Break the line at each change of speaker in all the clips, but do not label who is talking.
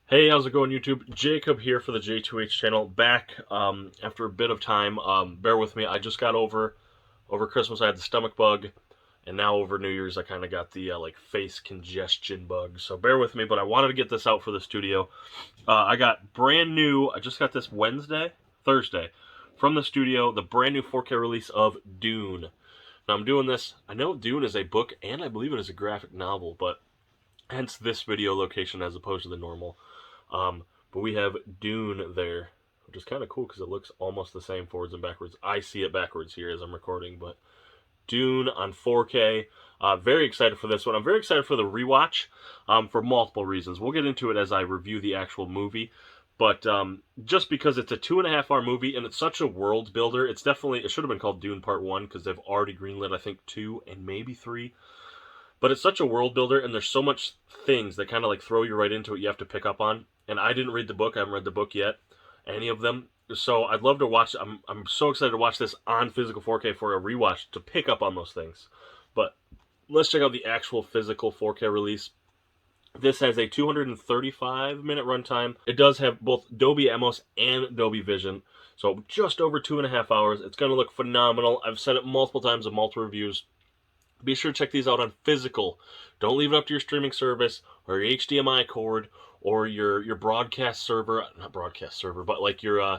Hey, how's it going, YouTube? Jacob here for the JTwoH channel, back after a bit of time. Bear with me. I just got over Christmas. I had the stomach bug, and now over New Year's I kind of got the like face congestion bug. So bear with me. But I wanted to get this out for the studio. I got brand new. I just got this Thursday, from the studio. The brand new 4K release of Dune. Now I'm doing this. I know Dune is a book, and I believe it is a graphic novel, but hence this video location as opposed to the normal. But we have Dune there, which is kind of cool because it looks almost the same forwards and backwards. I see it backwards here as I'm recording, but Dune on 4K. Very excited for this one. I'm very excited for the rewatch for multiple reasons. We'll get into it as I review the actual movie. But just because it's a 2.5 hour movie and it's such a world builder, it should have been called Dune Part 1 because they've already greenlit, I think, 2 and maybe 3. But it's such a world builder, and there's so much things that kind of like throw you right into it you have to pick up on. And I didn't read the book. I haven't read the book yet, any of them. So I'd love to watch. I'm so excited to watch this on physical 4K for a rewatch to pick up on those things. But let's check out the actual physical 4K release. This has a 235-minute runtime. It does have both Dolby Atmos and Dolby Vision. So just over 2.5 hours. It's going to look phenomenal. I've said it multiple times in multiple reviews. Be sure to check these out on physical. Don't leave it up to your streaming service or your HDMI cord or your broadcast server. Not broadcast server, but like your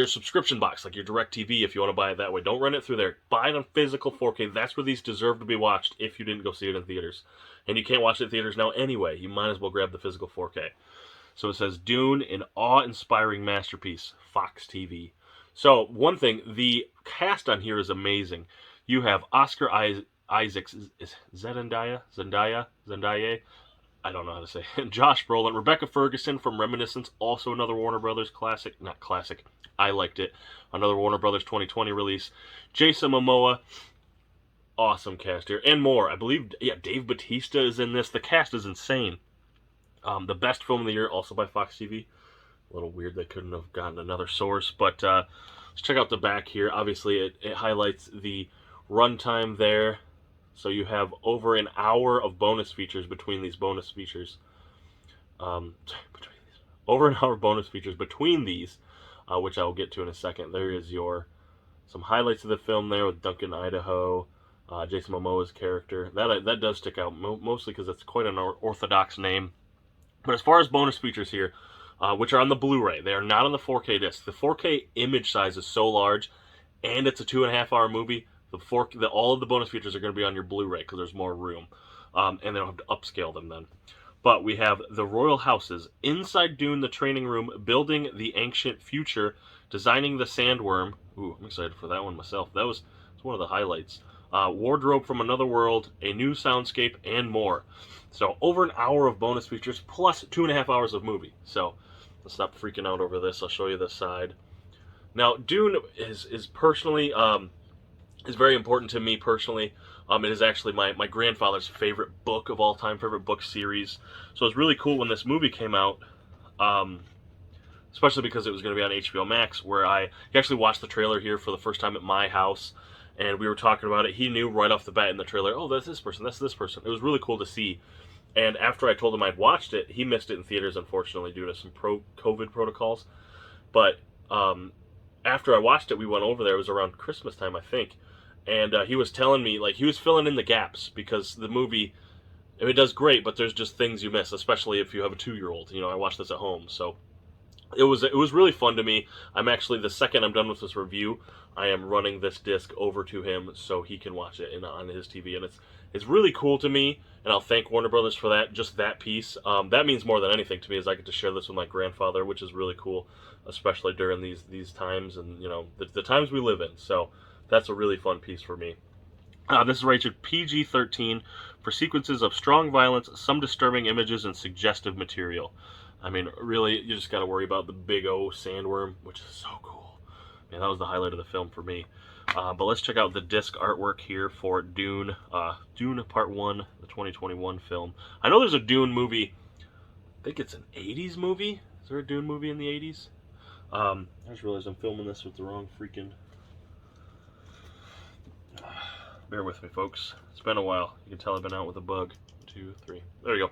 subscription box, like your DirecTV, if you want to buy it that way. Don't run it through there. Buy it on physical 4K. That's where these deserve to be watched if you didn't go see it in theaters. And you can't watch it in theaters now anyway. You might as well grab the physical 4K. So it says Dune, an awe-inspiring masterpiece, Fox TV. So one thing, the cast on here is amazing. You have Oscar Isaacs, is Zendaya? I don't know how to say it. Josh Brolin, Rebecca Ferguson from Reminiscence, also another Warner Brothers classic. Not classic, I liked it. Another Warner Brothers 2020 release. Jason Momoa, awesome cast here. And more. I believe, yeah, Dave Bautista is in this. The cast is insane. The best film of the year, also by Fox TV. A little weird they couldn't have gotten another source. But let's check out the back here. Obviously, it highlights the runtime there. So you have over an hour of bonus features between these bonus features. Over an hour of bonus features between these, which I will get to in a second. There is some highlights of the film there with Duncan Idaho, Jason Momoa's character. That does stick out, mostly because it's quite an orthodox name. But as far as bonus features here, which are on the Blu-ray, they are not on the 4K disc. The 4K image size is so large, and it's a 2.5 hour movie. All of the bonus features are going to be on your Blu-ray because there's more room, and they don't have to upscale them then. But we have the royal houses, inside Dune, the training room, building the ancient future, designing the sandworm. Ooh, I'm excited for that one myself. That's one of the highlights. Wardrobe from another world, a new soundscape, and more. So over an hour of bonus features plus 2.5 hours of movie. So let's stop freaking out over this. I'll show you this side. Now, Dune is personally. Is very important to me personally. It is actually my grandfather's favorite book of all time, favorite book series. So it was really cool when this movie came out, especially because it was going to be on HBOMax, where he actually watched the trailer here for the first time at my house, and we were talking about it. He knew right off the bat in the trailer, oh, that's this person, that's this person. It was really cool to see. And after I told him I'd watched it, he missed it in theaters, unfortunately, due to some COVID protocols. But after I watched it, we went over there. It was around Christmas time, I think. And he was telling me, like, he was filling in the gaps because the movie, it does great, but there's just things you miss, especially if you have a 2-year-old. You know, I watched this at home, so it was really fun to me. I'm actually, the second I'm done with this review, I am running this disc over to him so he can watch it on his TV, and it's really cool to me, and I'll thank Warner Brothers for that, just that piece. That means more than anything to me, is I get to share this with my grandfather, which is really cool, especially during these times and, you know, the times we live in. So that's a really fun piece for me. This is rated PG-13 for sequences of strong violence, some disturbing images, and suggestive material. I mean, really, you just got to worry about the big O sandworm, which is so cool. Man, that was the highlight of the film for me. But let's check out the disc artwork here for Dune. Dune Part 1, the 2021 film. I know there's a Dune movie. I think it's an 80s movie. Is there a Dune movie in the 80s? I just realized I'm filming this with the wrong freaking... Bear with me, folks. It's been a while. You can tell I've been out with a bug. 2, 3. There you go.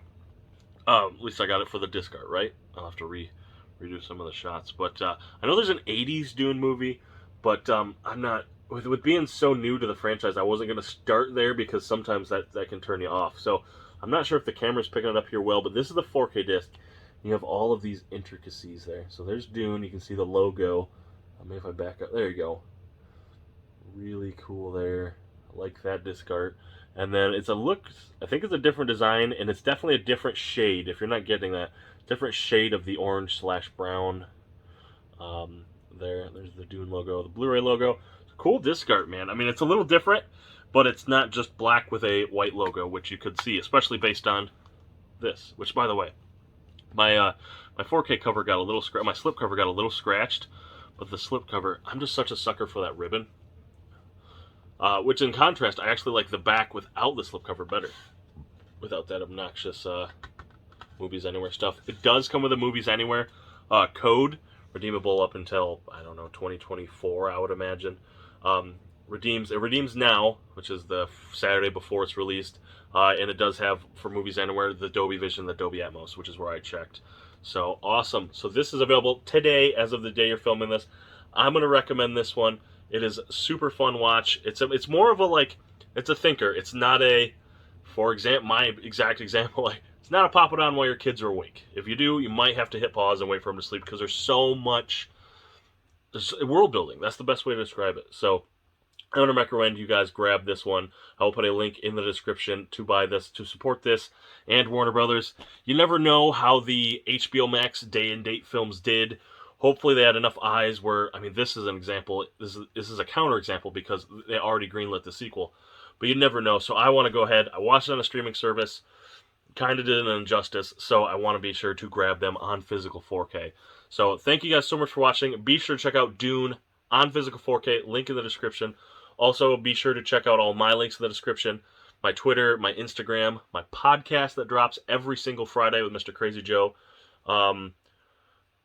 At least I got it for the disc art, right? I'll have to redo some of the shots. But I know there's an '80s Dune movie, but I'm not with being so new to the franchise. I wasn't gonna start there because sometimes that can turn you off. So I'm not sure if the camera's picking it up here well, but this is the 4K disc. You have all of these intricacies there. So there's Dune. You can see the logo. Maybe if I back up, there you go. Really cool there. I like that disc art. And then it's a look, I think it's a different design, and it's definitely a different shade, if you're not getting that. Different shade of the orange slash brown. There's the Dune logo, the Bluray logo. It's a cool disc art, man. I mean, it's a little different, but it's not just black with a white logo, which you could see, especially based on this. Which, by the way, my 4K cover got a little my slip cover got a little scratched, but the slip cover, I'm just such a sucker for that ribbon. Which, in contrast, I actually like the back without the slipcover better. Without that obnoxious Movies Anywhere stuff. It does come with a Movies Anywhere code, redeemable up until, I don't know, 2024, I would imagine. It redeems now, which is the Saturday before it's released, and it does have, for Movies Anywhere, the Dolby Vision, the Dolby Atmos, which is where I checked. So, awesome. So this is available today, as of the day you're filming this. I'm going to recommend this one. It is a super fun watch. It's more of a, it's a thinker. It's not a, for example, my exact example, it's not a pop it on while your kids are awake. If you do, you might have to hit pause and wait for them to sleep because there's so much world building. That's the best way to describe it. So I want to recommend you guys grab this one. I will put a link in the description to buy this, to support this, and Warner Brothers. You never know how the HBOMax day and date films did. Hopefully they had enough eyes where, I mean, this is an example. This is a counterexample because they already greenlit the sequel. But you never know. So I want to go ahead. I watched it on a streaming service. Kind of did an injustice. So I want to be sure to grab them on physical 4K. So thank you guys so much for watching. Be sure to check out Dune on physical 4K. Link in the description. Also, be sure to check out all my links in the description. My Twitter, my Instagram, my podcast that drops every single Friday with Mr. Crazy Joe.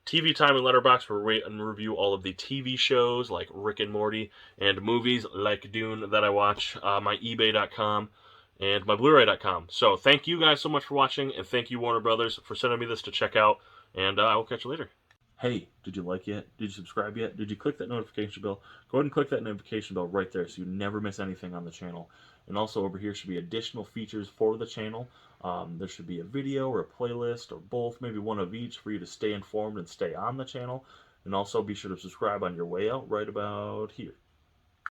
TV Time and Letterboxd, where we review all of the TV shows like Rick and Morty, and movies like Dune that I watch, my eBay.com, and my Bluray.com. So thank you guys so much for watching, and thank you, Warner Brothers, for sending me this to check out, and I will catch you later. Hey, did you like yet? Did you subscribe yet? Did you click that notification bell? Go ahead and click that notification bell right there so you never miss anything on the channel. And also over here should be additional features for the channel. There should be a video or a playlist or both, maybe one of each for you to stay informed and stay on the channel. And also be sure to subscribe on your way out right about here.